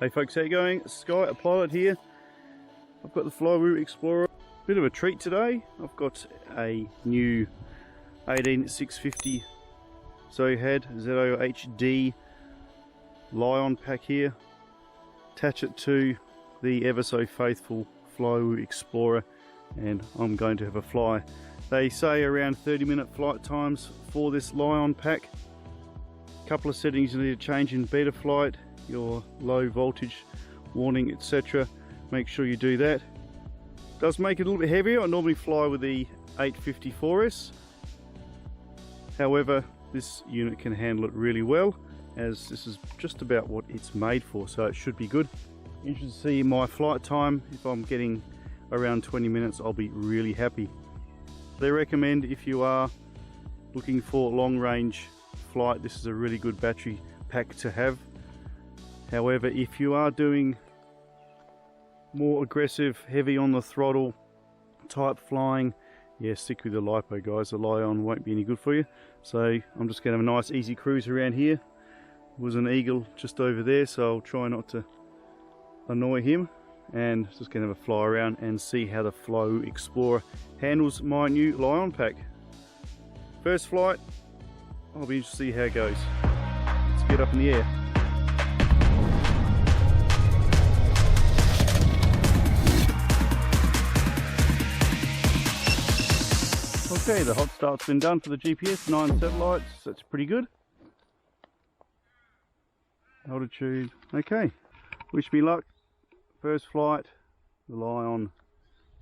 Hey folks, how you going? Sky, a pilot here. I've got the Flywoo Explorer. Bit of a treat today. I've got a new 18650 Zohad ZOHD Lion pack here. Attach it to the ever so faithful Flywoo Explorer and I'm going to have a fly. They say around 30-minute flight times for this Lion pack. A couple of settings you need to change in Betaflight, your low voltage warning, etc. Make sure you do that. Does make it a little bit heavier. I normally fly with the 854S. However, this unit can handle it really well, as this is just about what it's made for, so it should be good. Interested to see my flight time. If I'm getting around 20 minutes, I'll be really happy. They recommend, if you are looking for long range flight, this is a really good battery pack to have. However, if you are doing more aggressive, heavy on the throttle type flying, yeah, stick with the LiPo, guys. The Lion won't be any good for you. So I'm just going to have a nice easy cruise around here. There was an eagle just over there, so I'll try not to annoy him, and just going to have a fly around and see how the Flywoo Explorer handles my new Lion pack. First flight, I'll be interested to see how it goes. Let's get up in the air. Okay, the hot start's been done for the GPS, 9 satellites, that's pretty good. Altitude, okay. Wish me luck. First flight, the Lion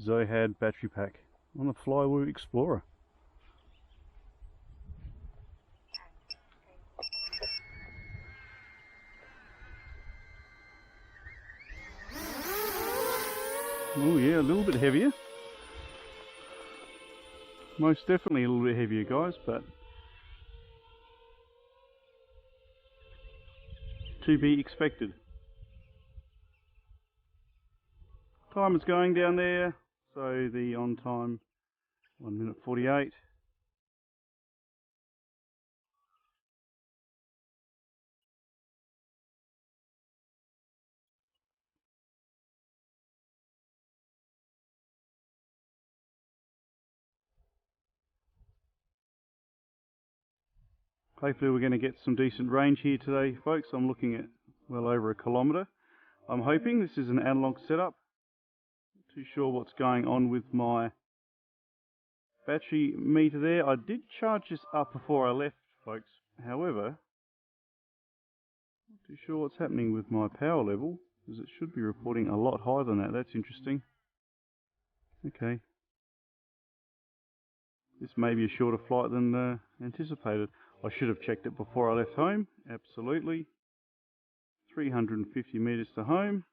Zohad battery pack on the Flywoo Explorer. Oh yeah, a little bit heavier. Most definitely a little bit heavier, guys, but to be expected. Time is going down there, so the on time 1 minute 48. Hopefully we're going to get some decent range here today, folks. I'm looking at well over 1 kilometre. I'm hoping. This is an analog setup. Not too sure what's going on with my battery meter there. I did charge this up before I left, folks. However, not too sure what's happening with my power level, because it should be reporting a lot higher than that. That's interesting. Okay. This may be a shorter flight than anticipated. I should have checked it before I left home. Absolutely. 350 metres to home.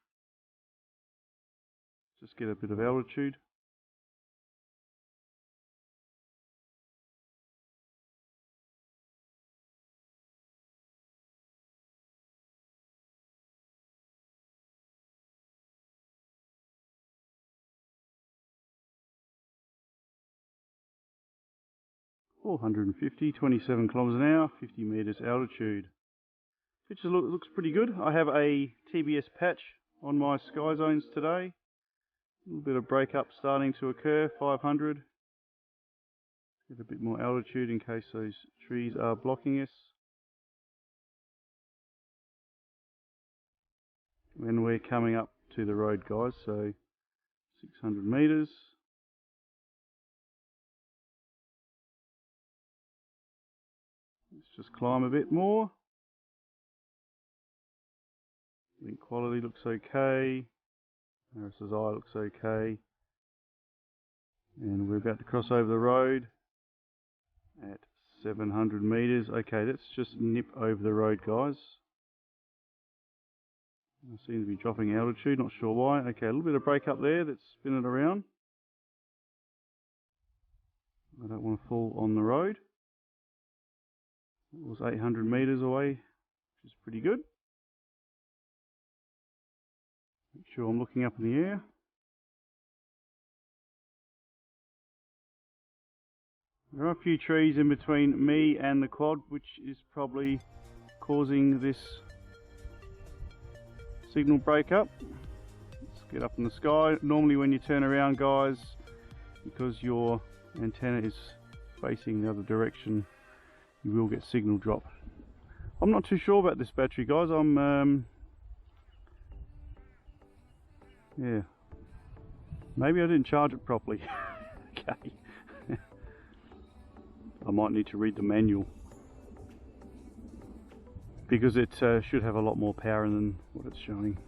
Just get a bit of altitude. $450, 27 kilometers an hour, 50 meters altitude. Picture looks pretty good. I have a TBS patch on my Skyzones today. A little bit of breakup starting to occur, 500. Get a bit more altitude in case those trees are blocking us. When we're coming up to the road, guys, so 600 meters. Let's just climb a bit more. Link quality looks okay. RSSI looks okay. And we're about to cross over the road at 700 meters. Okay, let's just nip over the road, guys. I seem to be dropping altitude, not sure why. Okay, a little bit of break up there, let's spin it around. I don't want to fall on the road. It was 800 meters away, which is pretty good. Make sure I'm looking up in the air. There are a few trees in between me and the quad, which is probably causing this signal break up. Let's get up in the sky. Normally when you turn around, guys, because your antenna is facing the other direction, you will get signal drop. I'm not too sure about this battery, guys. Yeah, maybe I didn't charge it properly. Okay. I might need to read the manual, because it should have a lot more power than what it's showing.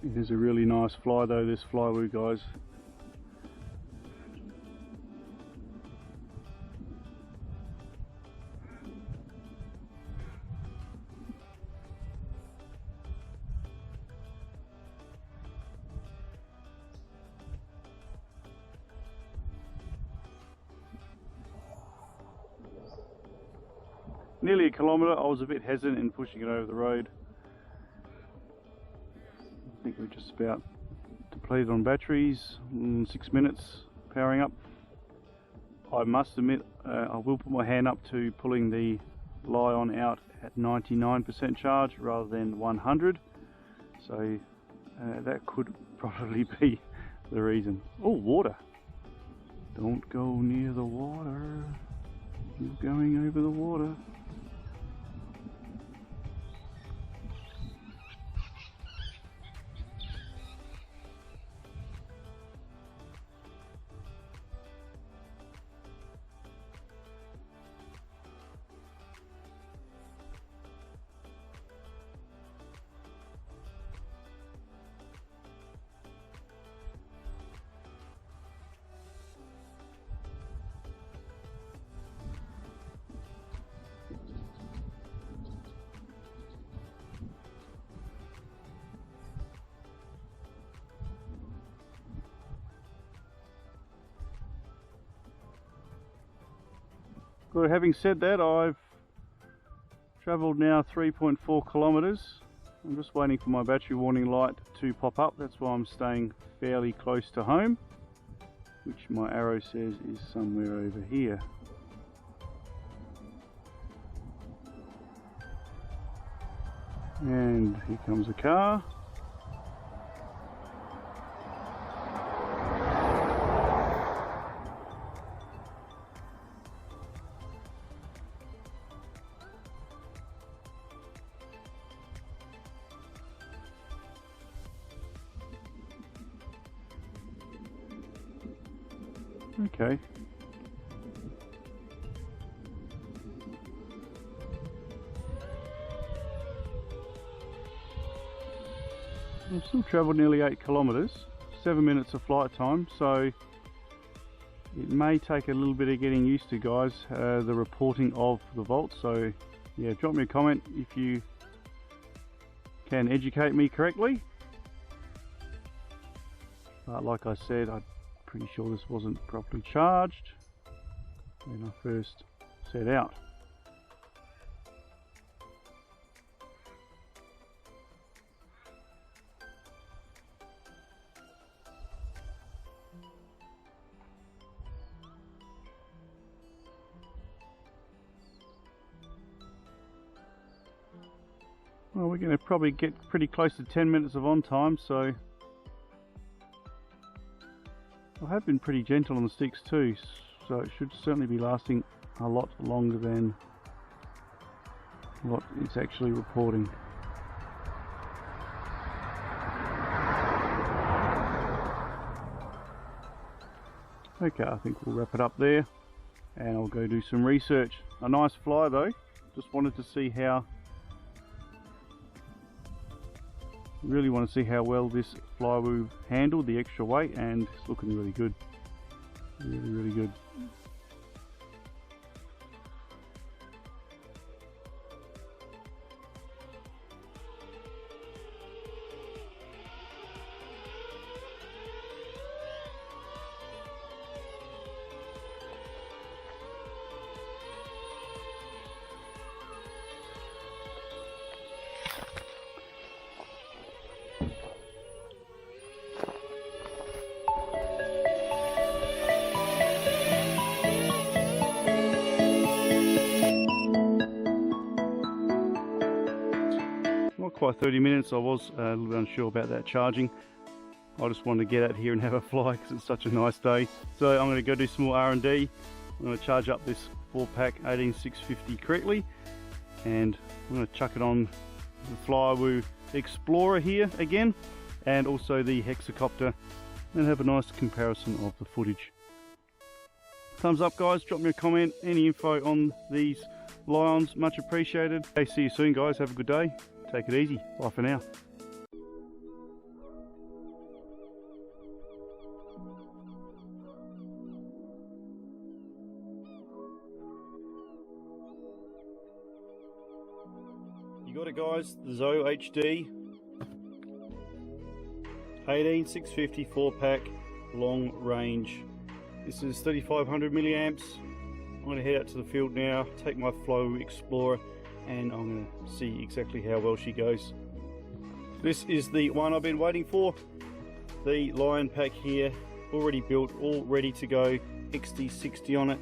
It is a really nice fly though, this Flywoo, guys. Nearly a kilometre. I was a bit hesitant in pushing it over the road. I think we're just about depleted on batteries. 6 minutes powering up. I must admit, I will put my hand up to pulling the Lion out at 99% charge rather than 100. So that could probably be the reason. Oh, water. Don't go near the water. You're going over the water. But having said that, I've travelled now 3.4 kilometres. I'm just waiting for my battery warning light to pop up. That's why I'm staying fairly close to home, which my arrow says is somewhere over here. And here comes a car. Okay. I've still travelled nearly 8 kilometres, 7 minutes of flight time, so it may take a little bit of getting used to, guys, the reporting of the volts. So yeah, drop me a comment if you can educate me correctly. But like I said, I'm pretty sure this wasn't properly charged when I first set out. Well, we're going to probably get pretty close to 10 minutes of on time, so I have been pretty gentle on the sticks too, so it should certainly be lasting a lot longer than what it's actually reporting. Okay, I think we'll wrap it up there and I'll go do some research. A nice fly though, just wanted to see how, really want to see how well this Flywoo handled the extra weight, and it's looking really good. Really good. quite 30 minutes. I was a little bit unsure about that charging. I just wanted to get out here and have a fly because it's such a nice day. So I'm going to go do some more R&D. I'm going to charge up this 4-pack 18650 correctly, and I'm going to chuck it on the Flywoo Explorer here again, and also the Hexacopter, and have a nice comparison of the footage. Thumbs up guys, drop me a comment, any info on these Lions, much appreciated. Okay, see you soon guys, have a good day, take it easy, bye for now. You got it guys, the Zoe HD 18650 4-pack long range. This is 3500 milliamps. I'm going to head out to the field now, take my Flywoo Explorer, and I'm going to see exactly how well she goes. This is the one I've been waiting for, the Lion pack here, already built, all ready to go, XD60 on it.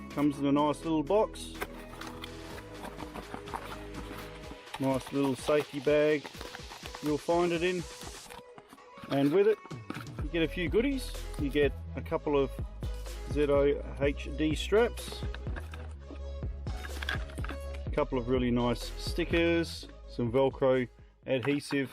Comes in a nice little box. Nice little safety bag you'll find it in, and with it you get a few goodies. You get a couple of DODO HD straps, a couple of really nice stickers, some Velcro adhesive